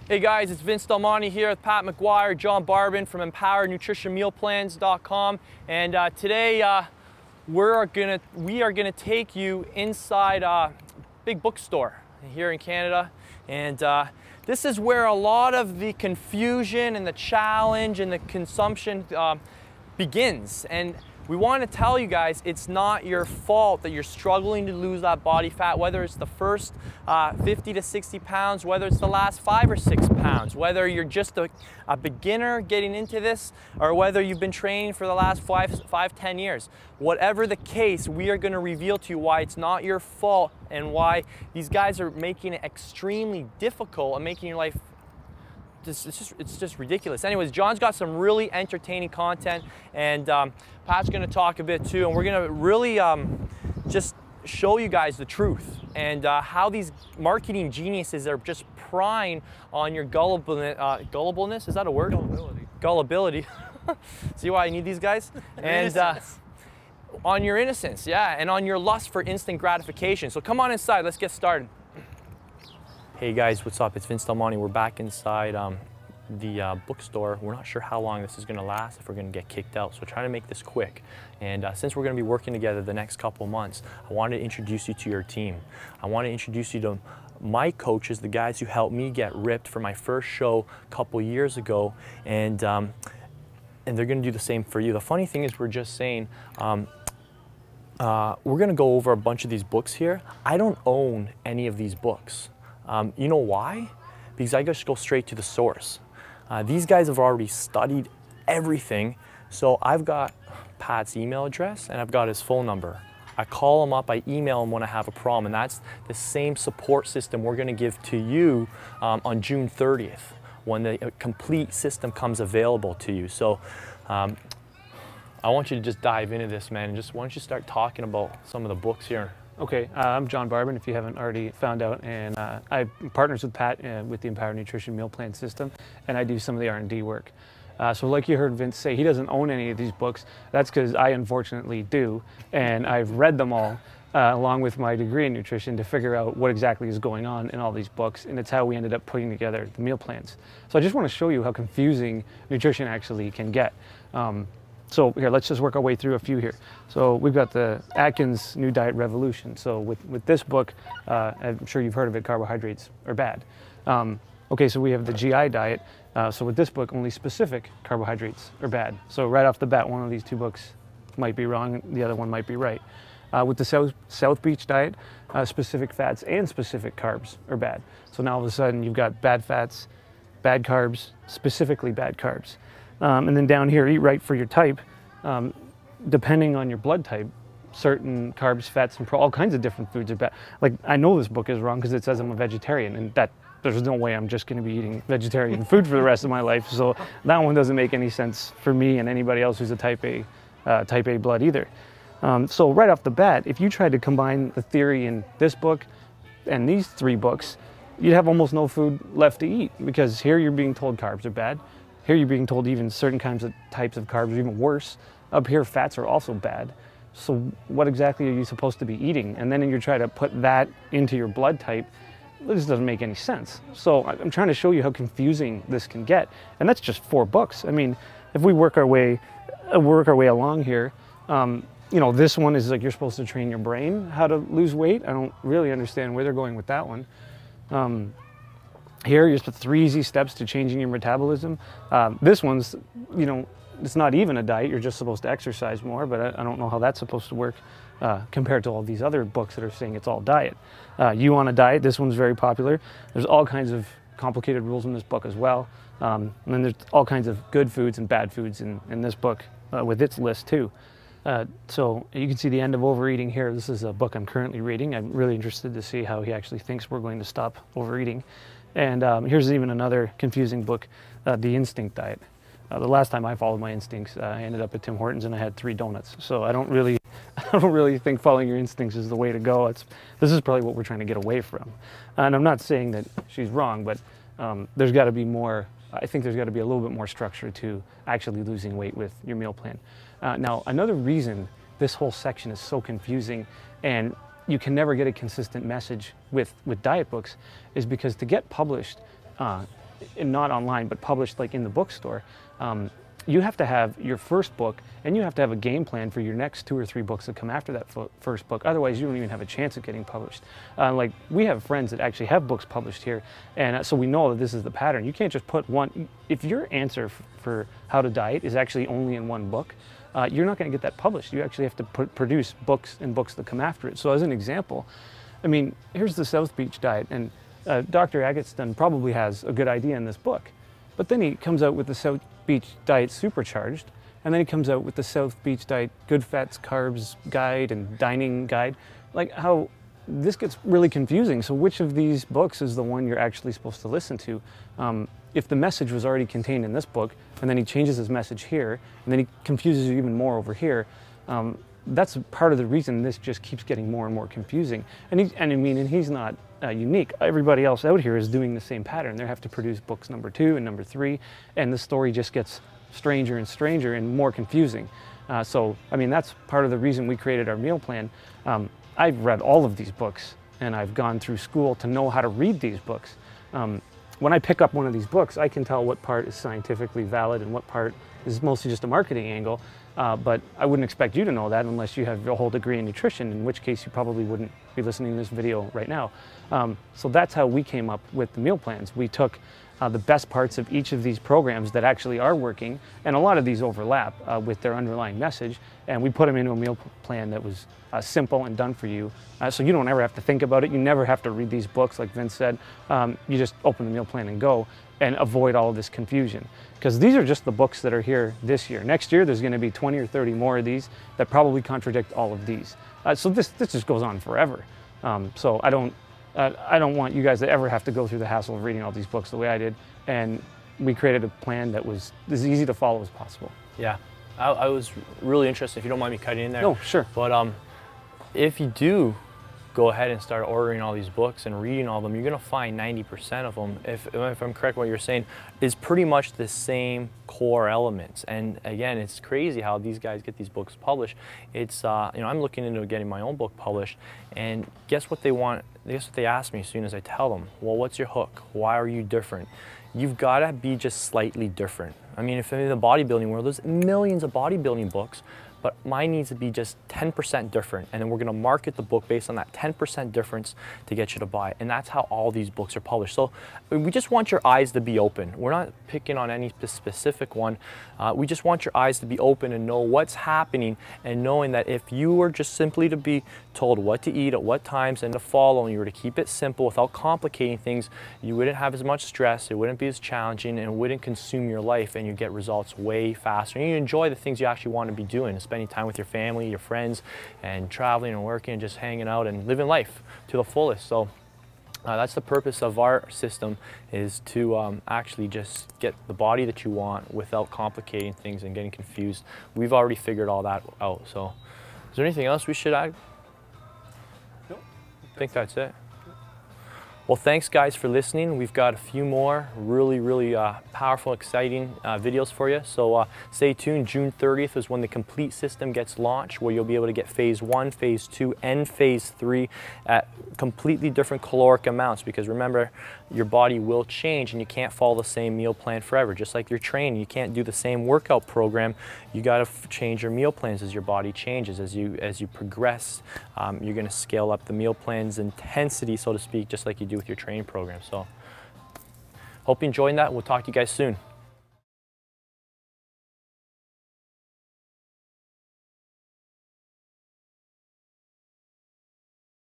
Hey guys, it's Vince Delmonte here with Pat McGuire, John Barban from EmpoweredNutritionMealPlans.com, and today we are gonna take you inside a big bookstore here in Canada, and this is where a lot of the confusion and the challenge and the consumption begins. And we want to tell you guys, it's not your fault that you're struggling to lose that body fat, whether it's the first 50 to 60 pounds, whether it's the last 5 or 6 pounds, whether you're just a beginner getting into this, or whether you've been training for the last 10 years. Whatever the case, we are going to reveal to you why it's not your fault and why these guys are making it extremely difficult and making your life it's just ridiculous. Anyways, John's got some really entertaining content, and Pat's going to talk a bit too, and we're going to really just show you guys the truth and how these marketing geniuses are just prying on your gullibleness. Is that a word? Gullibility. See why I need these guys? And on your innocence, yeah, and on your lust for instant gratification. So come on inside, let's get started. Hey guys, what's up? It's Vince Delmonte. We're back inside the bookstore. We're not sure how long this is going to last, if we're going to get kicked out, so try to make this quick. And since we're going to be working together the next couple months, I want to introduce you to your team. I want to introduce you to my coaches, the guys who helped me get ripped for my first show a couple years ago, and they're going to do the same for you. The funny thing is, we're just saying, we're going to go over a bunch of these books here. I don't own any of these books. You know why? Because I just go straight to the source. These guys have already studied everything, so I've got Pat's email address and I've got his phone number. I call him up, I email him when I have a problem, and that's the same support system we're going to give to you on June 30th when the complete system comes available to you. So I want you to just dive into this, man, and why don't you start talking about some of the books here. Okay, I'm John Barban, if you haven't already found out, and I'm partners with Pat with the Empowered Nutrition Meal Plan System, and I do some of the R&D work. So like you heard Vince say, he doesn't own any of these books. That's because I unfortunately do, and I've read them all along with my degree in nutrition to figure out what exactly is going on in all these books, and it's how we ended up putting together the meal plans. So I just want to show you how confusing nutrition actually can get. So here, let's just work our way through a few here. So we've got the Atkins New Diet Revolution. So with this book, I'm sure you've heard of it, carbohydrates are bad. Okay, so we have the GI diet. So with this book, only specific carbohydrates are bad. So right off the bat, one of these two books might be wrong, the other one might be right. With the South Beach diet, specific fats and specific carbs are bad. So now all of a sudden you've got bad fats, bad carbs, specifically bad carbs. And then down here, eat right for your type. Depending on your blood type, certain carbs, fats, and all kinds of different foods are bad. Like, I know this book is wrong because it says I'm a vegetarian, and there's no way I'm just going to be eating vegetarian food for the rest of my life. So that one doesn't make any sense for me and anybody else who's a type A blood either. So right off the bat, if you tried to combine the theory in this book and these three books, you'd have almost no food left to eat, because here you're being told carbs are bad. Here you're being told even certain types of carbs are even worse. Up here, fats are also bad. So what exactly are you supposed to be eating? And then you're trying to put that into your blood type. This doesn't make any sense. So I'm trying to show you how confusing this can get. And that's just 4 books. I mean, if we work our way along here, you know, this one is like you're supposed to train your brain how to lose weight. I don't really understand where they're going with that one. Here, here's the 3 easy steps to changing your metabolism. This one's, you know, it's not even a diet. You're just supposed to exercise more, but I don't know how that's supposed to work compared to all these other books that are saying it's all diet. You on a Diet, this one's very popular. There's all kinds of complicated rules in this book as well. And then there's all kinds of good foods and bad foods in this book with its list too. So you can see the end of overeating here. This is a book I'm currently reading. I'm really interested to see how he actually thinks we're going to stop overeating. And here's even another confusing book, The Instinct Diet. The last time I followed my instincts, I ended up at Tim Hortons and I had 3 donuts. So I don't really think following your instincts is the way to go. This is probably what we're trying to get away from. And I'm not saying that she's wrong, but there's got to be more. I think there's got to be a little bit more structure to actually losing weight with your meal plan. Now, another reason this whole section is so confusing and you can never get a consistent message with diet books is because to get published not online, but published like in the bookstore, you have to have your first book, and you have to have a game plan for your next 2 or 3 books that come after that first book. Otherwise, you don't even have a chance of getting published. Like, we have friends that actually have books published here, and so we know that this is the pattern. You can't just put one. If your answer for how to diet is actually only in one book, you're not going to get that published. You actually have to produce books and books that come after it. So as an example, I mean, here's the South Beach diet, and Dr. Agatston probably has a good idea in this book, but then he comes out with the South Beach Diet Supercharged, and then he comes out with the South Beach Diet Good Fats, Carbs Guide and Dining Guide. Like, how this gets really confusing. So which of these books is the one you're actually supposed to listen to? If the message was already contained in this book, and then he changes his message here, and then he confuses you even more over here, that's part of the reason this just keeps getting more and more confusing. And he's not unique. Everybody else out here is doing the same pattern. They have to produce books number 2 and number 3, and the story just gets stranger and stranger and more confusing. So, I mean, that's part of the reason we created our meal plan. I've read all of these books, and I've gone through school to know how to read these books. When I pick up one of these books, I can tell what part is scientifically valid and what part is mostly just a marketing angle. But I wouldn't expect you to know that unless you have a whole degree in nutrition, in which case you probably wouldn't be listening to this video right now. So that's how we came up with the meal plans. We took the best parts of each of these programs that actually are working, and a lot of these overlap with their underlying message, and we put them into a meal plan that was simple and done for you. So you don't ever have to think about it. You never have to read these books, like Vince said. You just open the meal plan and go, and avoid all of this confusion. Because these are just the books that are here this year. Next year, there's going to be 20 or 30 more of these that probably contradict all of these. So this just goes on forever. So I don't want you guys to ever have to go through the hassle of reading all these books the way I did. And we created a plan that was as easy to follow as possible. Yeah, I was really interested, if you don't mind me cutting in there. No, sure. But if you do go ahead and start ordering all these books and reading all of them, you're going to find 90% of them, if I'm correct what you're saying, is pretty much the same core elements. And again, it's crazy how these guys get these books published. It's I'm looking into getting my own book published, and guess what they want? Guess what they ask me as soon as I tell them? Well, what's your hook? Why are you different? You've got to be just slightly different. I mean, if in the bodybuilding world, there's millions of bodybuilding books, but mine needs to be just 10% different, and then we're going to market the book based on that 10% difference to get you to buy it. And that's how all these books are published. So we just want your eyes to be open. We're not picking on any specific one. We just want your eyes to be open and know what's happening, and knowing that if you were just simply to be told what to eat at what times and to follow, and you were to keep it simple without complicating things, you wouldn't have as much stress, it wouldn't be as challenging, and it wouldn't consume your life, and you get results way faster. And you enjoy the things you actually want to be doing, spending time with your family, your friends, and traveling and working and just hanging out and living life to the fullest. So that's the purpose of our system, is to actually just get the body that you want without complicating things and getting confused. We've already figured all that out. So is there anything else we should add? Nope. I think that's it. Well, thanks guys for listening. We've got a few more really powerful, exciting videos for you. So stay tuned. June 30th is when the complete system gets launched, where you'll be able to get phase 1, phase 2, and phase 3 at completely different caloric amounts. Because remember, your body will change, and you can't follow the same meal plan forever. Just like your training, you can't do the same workout program. You got to change your meal plans as your body changes. As you progress, you're going to scale up the meal plan's intensity, so to speak, just like you do with your training program. So hope you enjoyed that. We'll talk to you guys soon.